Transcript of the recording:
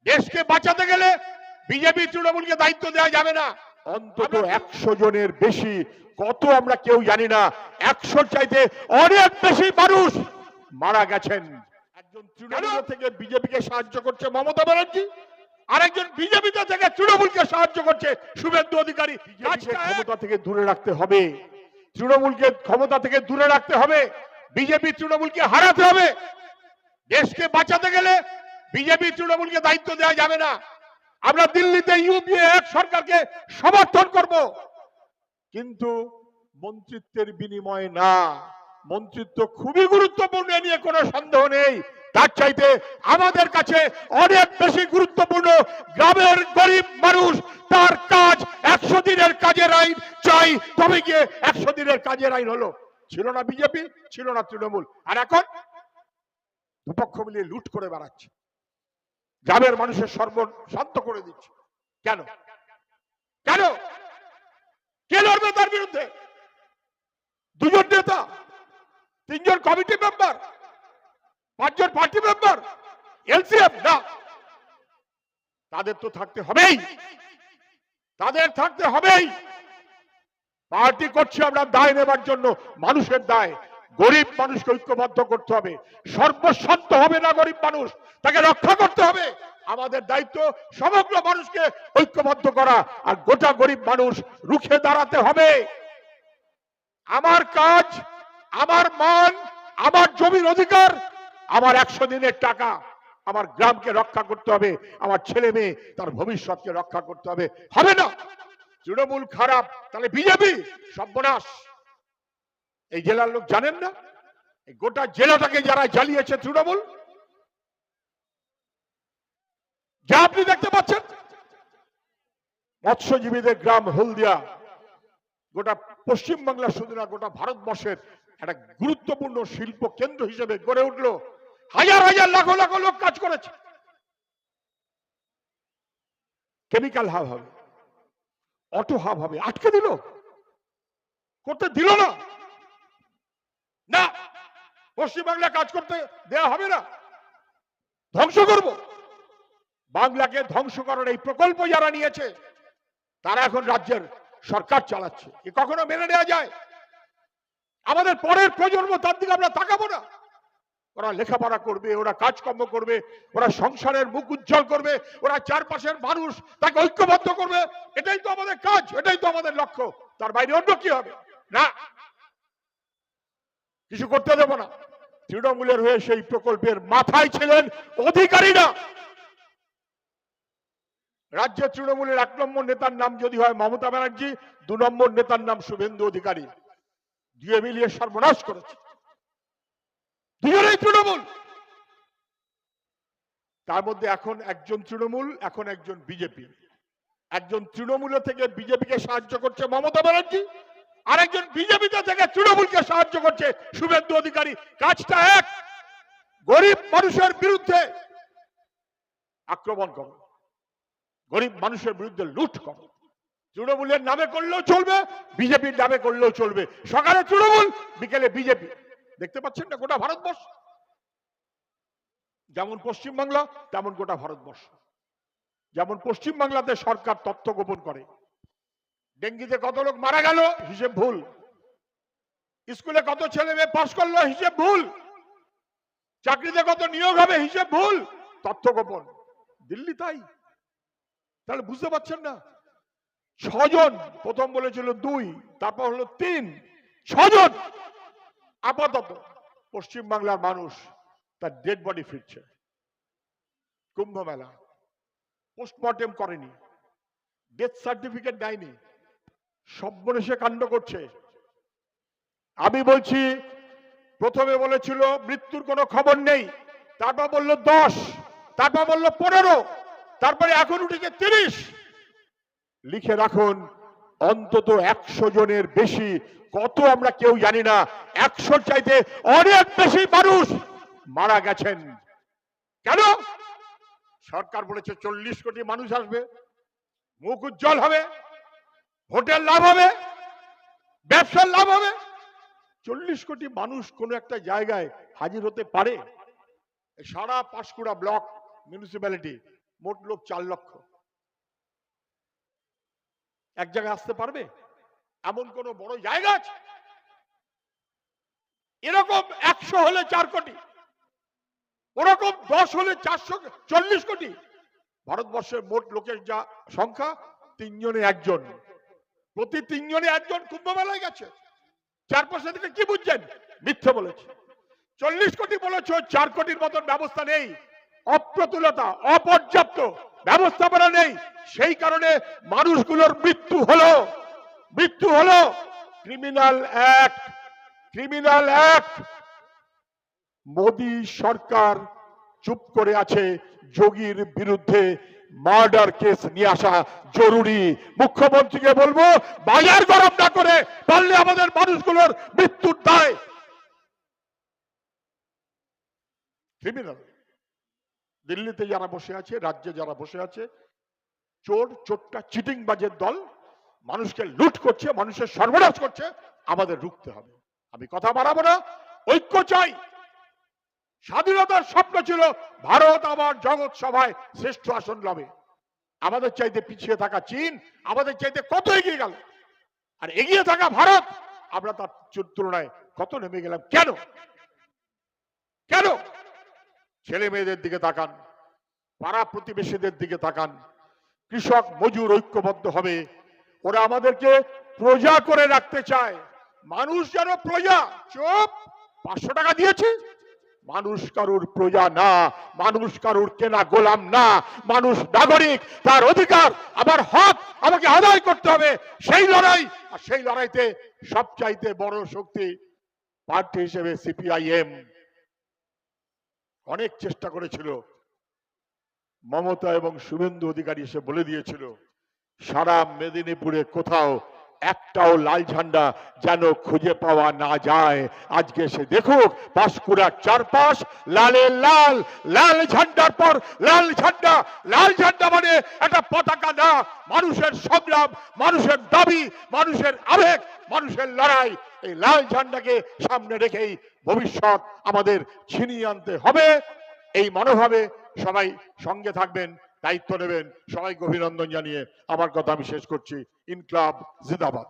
দেশকে বাঁচাতে গেলে বিজেপি তৃণমূলকে দায়িত্ব দেওয়া যাবে না। অন্তত 100 জনের বেশি, কত আমরা কেউ জানি না, 100 চাইতে অনেক বেশি মানুষ মারা গেছেন। একজন তৃণমূল থেকে বিজেপিকে সাহায্য করছে মমতা ব্যানার্জি, আরেকজন বিজেপি থেকে তৃণমূলকে সাহায্য করছে শুভেন্দু অধিকারী। ক্ষমতা থেকে দূরে রাখতে হবে, তৃণমূলকে ক্ষমতা থেকে দূরে রাখতে হবে, বিজেপি তৃণমূলকে হারাতে হবে। দেশকে বাঁচাতে গেলে বিজেপি তৃণমূলকে দায়িত্ব দেওয়া যাবে না। আমরা দিল্লিতে ইউপিএ এক সরকারকে সমর্থন করব, কিন্তু মন্ত্রিত্বের বিনিময়ে না। মন্ত্রিত্ব খুবই গুরুত্বপূর্ণ, নিয়ে কোনো সন্দেহ নেই। তার চাইতে আমাদের কাছে অনেক বেশি গুরুত্বপূর্ণ গ্রামের গরিব মানুষ, তার কাজ। 100 দিনের কাজের আইন চাই, তবে গিয়ে 100 দিনের কাজের আইন হলো। ছিল না বিজেপি, ছিল না তৃণমূল, আর এখন দুপক্ষ মিলিয়ে লুট করে বেড়াচ্ছে, গ্রামের মানুষের সর্বশান্ত করে দিচ্ছে। কেন কেন কে লড়বে তার বিরুদ্ধে? 2 জন নেতা, 3 জন কমিটি মেম্বার, 5 জন পার্টি মেম্বার, এলসিএম না। তাদের তো থাকতে হবেই, তাদের থাকতে হবেই। পার্টি করছি আমরা দায় নেবার জন্য, মানুষের দায়। গরিব মানুষকে ঐক্যবদ্ধ করতে হবে, সর্বশান্ত হবে না গরিব মানুষ, তাকে রক্ষা করতে হবে। আমাদের দায়িত্ব সমগ্র মানুষকে ঐক্যবদ্ধ করা, আর গোটা গরিব মানুষ রুখে দাঁড়াতে হবে। আমার কাজ, আমার মান, আমার জমির অধিকার, আমার 100 দিনের টাকা, আমার গ্রামকে রক্ষা করতে হবে, আমার ছেলে মেয়ে তার ভবিষ্যৎকে রক্ষা করতে হবে। হবে না তৃণমূল খারাপ, তাহলে বিজেপি সর্বনাশ। এই জেলার লোক জানেন না, গোটা জেলাটাকে যারা জ্বালিয়েছে তৃণমূল, যা আপনি দেখতে পাচ্ছেন। মৎস্যজীবীদের গ্রাম হলদিয়া গোটা পশ্চিমবাংলা শুধু না, গোটা ভারতবর্ষের একটা গুরুত্বপূর্ণ শিল্প কেন্দ্র হিসেবে গড়ে উঠলো। হাজার হাজার লাখ লাখ লোক কাজ করেছে। কেমিক্যাল হাব হবে, অটো হাব হবে, আটকে দিল, করতে দিল না। না, পশ্চিমবাংলা কাজ করতে দেয়া হবে না, ধ্বংস করব। বাংলাকে ধ্বংস করার এই প্রকল্প যারা নিয়েছে, তারা এখন রাজ্যের সরকার চালাচ্ছে। এ কখনো মেনে নেওয়া যায়? আমাদের পরের প্রজন্ম, তার দিকে আমরা তাকাবো না? ওরা লেখাপড়া করবে, ওরা কাজকর্ম করবে, ওরা সংসারের মুখ উজ্জ্বল করবে, ওরা চারপাশের মানুষ তাকে ঐক্যবদ্ধ করবে। এটাই তো আমাদের কাজ, এটাই তো আমাদের লক্ষ্য। তার বাইরে অন্য কি হবে? না, কিছু করতে দেব না। তৃণমূলের হয়ে সেই প্রকল্পের মাথায় ছিলেন অধিকারীরা। রাজ্যের তৃণমূলের 1 নম্বর নেতার নাম যদি হয় মমতা ব্যানার্জি, 2 নম্বর নেতার নাম শুভেন্দু অধিকারী। দুয়ে মিলিয়ে সর্বনাশ করেছে, দুজনেই তৃণমূল। তার মধ্যে এখন একজন তৃণমূল, এখন একজন বিজেপি। একজন তৃণমূল থেকে বিজেপিকে সাহায্য করছে মমতা ব্যানার্জি, আরেকজন বিজেপি থেকে তৃণমূলকে সাহায্য করছে শুভেন্দু অধিকারী। কাজটা এক, গরিব মানুষের বিরুদ্ধে আক্রমণ করো, গরিব মানুষের বিরুদ্ধে লুট করো। তৃণমূলের নামে করলেও চলবে, বিজেপির নামে করলেও চলবে। সকালে তৃণমূল, বিকেলে বিজেপি। দেখতে পাচ্ছেন না গোটা ভারতবর্ষ, যেমন পশ্চিমবাংলা তেমন গোটা ভারতবর্ষ। যেমন পশ্চিমবাংলাতে সরকার তথ্য গোপন করে, ডেঙ্গিতে কত লোক মারা গেল হিসেব ভুল, স্কুলে কত ছেলে মেয়ে পাস করলো হিসেব ভুল, চাকরিতে কত নিয়োগ হবে হিসেব ভুল, তথ্য গোপন। দিল্লি তাই। তাহলে বুঝতে পারছেন না? 6 জন, প্রথম বলেছিল 2, তারপর হলো 3, 6 জন। আপাতত পশ্চিমবাংলার মানুষ তার ডেড বডি ফিরছে। কুম্ভ মেলা পোস্টমর্টেম করেনি, ডেথ সার্টিফিকেট দেয়নি, সর্বনেশে কাণ্ড করছে। আমি বলছি, প্রথমে বলেছিল মৃত্যুর কোনো খবর নেই, তারপর বলল 10, তারপর বলল 15, তারপরে এখন উঠেছে 30। লিখে রাখুন, অন্তত 100 জনের বেশি, কত আমরা কেউ জানি না, 100 চাইতে অনেক বেশি মানুষ মারা গেছেন। কেন? সরকার বলেছে 40 কোটি মানুষ আসবে, মুখ উজ্জ্বল হবে, ভোটের লাভ হবে, ব্যবসার লাভ হবে। 40 কোটি মানুষ কোন একটা জায়গায় হাজির হতে পারে? সারা পাঁশকুড়া ব্লক মিউনিসিপ্যালিটি মোট লোক 4 লক্ষ। এক জায়গায় আসতে পারবে? এমন কোন বড় জায়গা আছে? এরকম 100 হলে 4 কোটি, ওরকম 10 হলে 440 কোটি। ভারতবর্ষের মোট লোকের যা সংখ্যা 3 জনে 1 জন, প্রতি 3 জনে 1 জন কুম্ভ মেলায় গেছে। 4% থেকে কি বুঝছেন? মিথ্যে বলেছে। 40 কোটি বলেছ, 4 কোটির মতন ব্যবস্থা নেই, অপ্রতুলতা, অপর্যাপ্ত ব্যবস্থাপনা নেই, সেই কারণে মানুষগুলোর মৃত্যু হলো। Criminal act. মোদী সরকার চুপ করে আছে। যোগীর বিরুদ্ধে মার্ডার কেস নিয়ে আসা জরুরি। মুখ্যমন্ত্রীকে বলবো বাজার গরম না করে পারলে আমাদের মানুষগুলোর মৃত্যুর দায়। ক্রিমিনাল দিল্লিতে যারা বসে আছে, রাজ্যে যারা বসে আছে, চোরটা চিটিংবাজের দল, মানুষকে লুট করছে, মানুষের সর্বনাশ করছে, আমাদের রুখতে হবে। আমি কথা বাড়াবো না, ঐক্য চাই। স্বাধীনতার স্বপ্ন ছিল ভারত আবার জগৎ সভায় শ্রেষ্ঠ আসন লাভে। আমাদের চাইতে পিছিয়ে থাকা চীন আমাদের চাইতে কত এগিয়ে গেল, আর এগিয়ে থাকা ভারত আমরা তার তুলনায় কত নেমে গেলাম। কেন? ছেলে মেয়েদের দিকে তাকান, পাড়া প্রতিবেশীদের দিকে তাকান। কৃষক মজুর ঐক্যবদ্ধ হবে, ওরা আমাদেরকে প্রজা করে রাখতে চায়। মানুষ যেন প্রজা। চুপ। 500 টাকা দিয়েছে, মানুষ কারুর প্রজা না, মানুষ কারুর কেনা গোলাম না, মানুষ নাগরিক, তার অধিকার, আমার হক আমাকে আদায় করতে হবে। সেই লড়াই, আর সেই লড়াইতে সবচাইতে বড় শক্তি পার্টি হিসেবে সিপিআইএম অনেক চেষ্টা করেছিল। মমতা এবং শুভেন্দু অধিকারী এসে বলে দিয়েছিল সারা মেদিনীপুরে কোথাও একটাও লাল ঝান্ডা যেন খুঁজে পাওয়া না যায়। আজকে সে দেখুক পাঁশকুড়ার চারপাশ লালে লাল, লাল ঝান্ডার পর লাল ঝান্ডা। লাল ঝান্ডা মানে একটা পতাকা না, মানুষের সংগ্রাম, মানুষের দাবি, মানুষের আবেগ, মানুষের লড়াই। এই লাল ঝান্ডাকে সামনে রেখেই ভবিষ্যৎ আমাদের ছিনিয়ে আনতে হবে। এই মনোভাবে সবাই সঙ্গে থাকবেন, দায়িত্ব নেবেন। সবাইকে অভিনন্দন জানিয়ে আমার কথা আমি শেষ করছি। ইনকলাব জিন্দাবাদ।